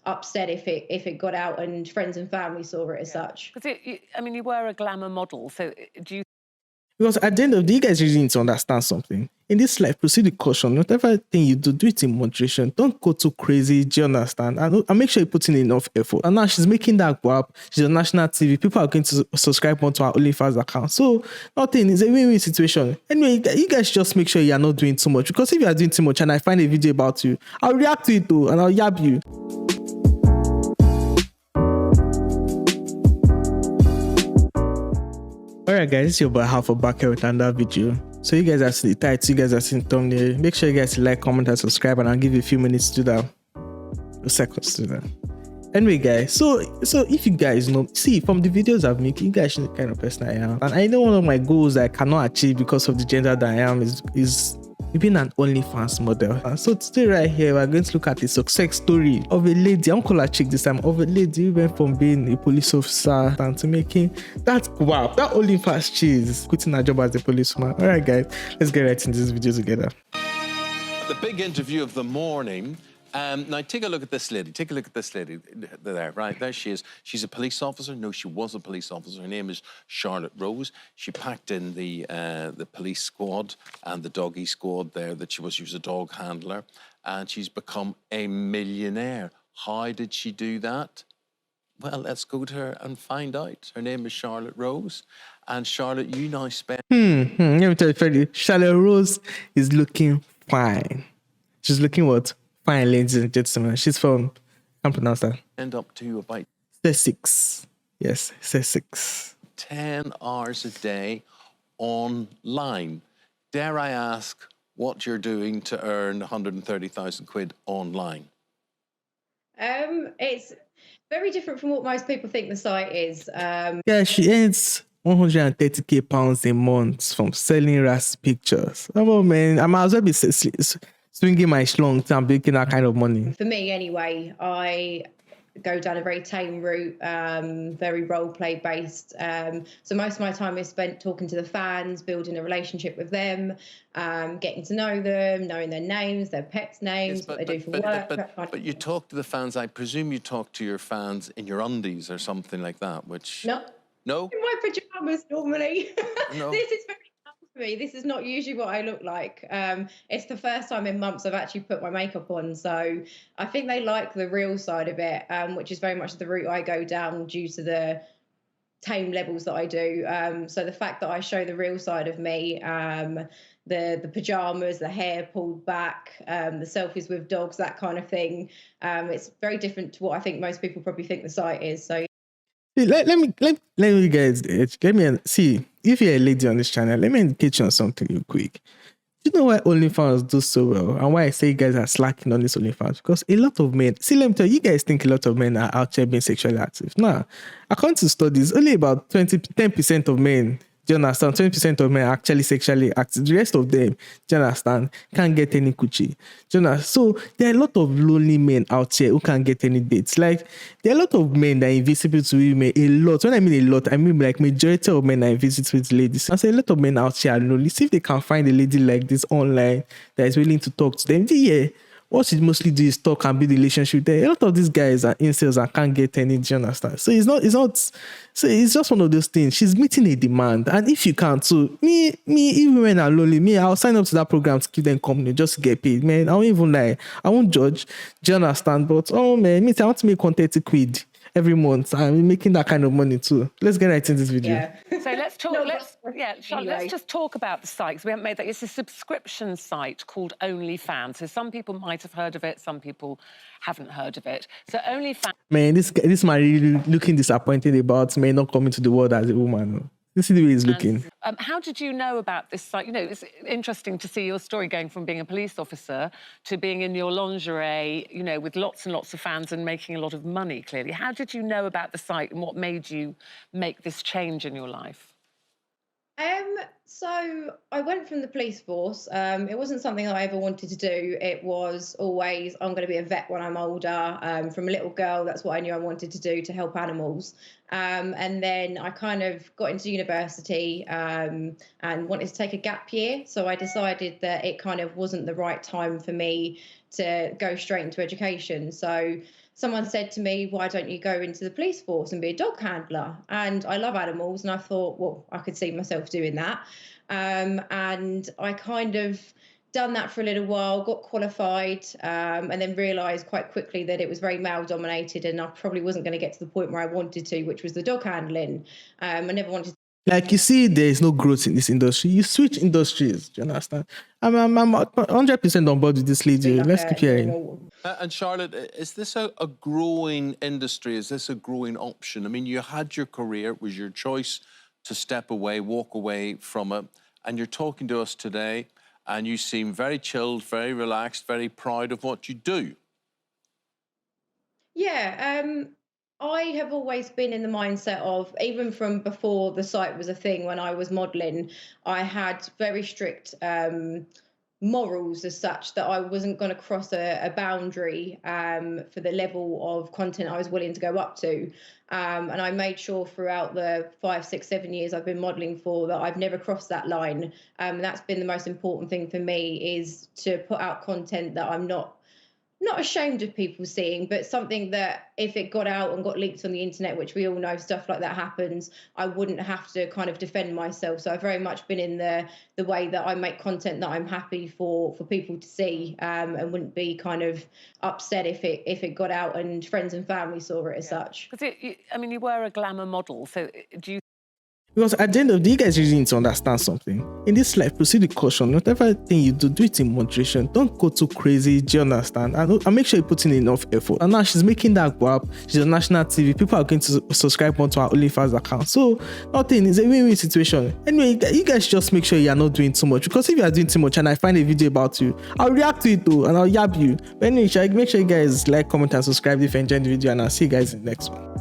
upset if it got out and friends and family saw it as such. Because I mean, you were a glamour model, so do you? Because at the end of the day, you guys really need to understand something. In this life, proceed with caution. Whatever thing you do it in moderation. Don't go too crazy. Do you understand? And make sure you put in enough effort. And now she's making that go up. She's on national TV. People are going to subscribe onto our Onlyfans account. So nothing is a win-win situation. Anyway, you guys just make sure you are not doing too much. Because if you are doing too much and I find a video about you, I'll react to it too and I'll yab you. Alright guys, it's your boy Half back here with another video. So you guys have seen the title, you guys have seen the thumbnail. Make sure you guys like, comment, and subscribe, and I'll give you a few minutes to do that. A seconds to do that. Anyway guys, so if you guys know, see from the videos I've made, you guys know the kind of person I am. And I know one of my goals that I cannot achieve because of the gender that I am is being an OnlyFans model. And so today right here, we're going to look at the success story of a lady. I won't call her chick this time. Of a lady who went from being a police officer and to making that OnlyFans cheese, quitting her job as a policeman. All right, guys, let's get right into this video together. The big interview of the morning. Now, take a look at this lady. Take a look at this lady there, right? There she is. She's a police officer. No, she was a police officer. Her name is Charlotte Rose. She packed in the police squad and the doggy squad there that she was a dog handler. And she's become a millionaire. How did she do that? Well, let's go to her and find out. Her name is Charlotte Rose. And Charlotte, you now spend... Let me tell you, Freddie, Charlotte Rose is looking fine. She's looking what? Fine, ladies and gentlemen. She's from, I can't pronounce that. End up to about... Sussex. Yes, Sussex. 10 hours a day online. Dare I ask what you're doing to earn 130,000 quid online? It's very different from what most people think the site is. Yeah, she earns 130k pounds a month from selling raspy pictures. Oh man, I might as well be swinging my schlong to making that kind of money. For me, anyway, I go down a very tame route, very role play based. So most of my time is spent talking to the fans, building a relationship with them, getting to know them, knowing their names, their pets' names, Yes, what they do for work. But you talk to the fans. I presume you talk to your fans in your undies or something like that, which... No? In my pajamas normally. No. This is very cool for me. This is not usually what I look like. It's the first time in months I've actually put my makeup on. So I think they like the real side of it, which is very much the route I go down due to the tame levels that I do. So the fact that I show the real side of me, the pajamas, the hair pulled back, the selfies with dogs, that kind of thing. It's very different to what I think most people probably think the site is. So let me guys, let me see, if you're a lady on this channel, let me educate you on something real quick. Do you know why OnlyFans do so well and why I say you guys are slacking on this OnlyFans? Because a lot of men, see, let me tell you, you guys think a lot of men are out there being sexually active. Nah, according to studies, only about 10% of men, do you understand? 20% of men are actually sexually active. The rest of them, do you understand, can't get any coochie. Do you understand? So there are a lot of lonely men out here who can't get any dates. Like, there are a lot of men that are invisible to women. A lot. When I mean a lot, I mean like majority of men are invisible with ladies. I say a lot of men out here are lonely. See if they can find a lady like this online that is willing to talk to them. Yeah. What she mostly do is talk and build a relationship there. A lot of these guys are incels and can't get any, do you understand? So so it's just one of those things. She's meeting a demand. And if you can't, so me, even when I'm lonely, I'll sign up to that program to keep them company just to get paid. Man, I won't even lie. I won't judge. Do you understand? But oh man, I want to make 130 quid every month. I'm making that kind of money too. Let's get right into this video. yeah. So let's talk. Anyway. Let's just talk about the site, 'cause we haven't made that. It's a subscription site called Onlyfans. So some people might have heard of it, some people haven't heard of it. So Onlyfans. Man, this man really looking disappointed about me not coming to the world as a woman. This is the way he's looking. How did you know about this site? You know, it's interesting to see your story going from being a police officer to being in your lingerie, you know, with lots and lots of fans and making a lot of money, clearly. How did you know about the site and what made you make this change in your life? So I went from the police force. It wasn't something I ever wanted to do. It was always, I'm going to be a vet when I'm older. From a little girl, that's what I knew I wanted to do, to help animals. And then I kind of got into university and wanted to take a gap year. So I decided that it kind of wasn't the right time for me to go straight into education. So someone said to me, why don't you go into the police force and be a dog handler? And I love animals, and I thought, well, I could see myself doing that. And I kind of done that for a little while, got qualified, and then realised quite quickly that it was very male dominated, and I probably wasn't going to get to the point where I wanted to, which was the dog handling. I never wanted to. Like, you see, there is no growth in this industry. You switch industries. Do you understand? I'm 100% on board with this lady. Like Let's keep hearing. And Charlotte, is this a growing industry? Is this a growing option? I mean, you had your career, it was your choice to step away, walk away from it, and you're talking to us today, and you seem very chilled, very relaxed, very proud of what you do. Yeah, I have always been in the mindset of, even from before the site was a thing, when I was modelling, I had very strict morals as such, that I wasn't going to cross a boundary for the level of content I was willing to go up to. And I made sure throughout the 5, 6, 7 years I've been modelling for that I've never crossed that line. And that's been the most important thing for me, is to put out content that I'm not ashamed of people seeing, but something that if it got out and got leaked on the internet, which we all know stuff like that happens, I wouldn't have to kind of defend myself. So I've very much been in the way that I make content that I'm happy for people to see, and wouldn't be kind of upset if it got out and friends and family saw it as such. Because I mean, you were a glamour model, so do you? Because at the end of the day, you guys really need to understand something. In this life, proceed with caution. Whatever thing you do, do it in moderation. Don't go too crazy. Do you understand? And make sure you put in enough effort. And now she's making that go up. She's on national TV. People are going to subscribe onto our Onlyfans account. So nothing is a win-win situation. Anyway, you guys just make sure you are not doing too much. Because if you are doing too much and I find a video about you, I'll react to it though, and I'll yab you. But anyway, make sure you guys like, comment, and subscribe if you enjoyed the video. And I'll see you guys in the next one.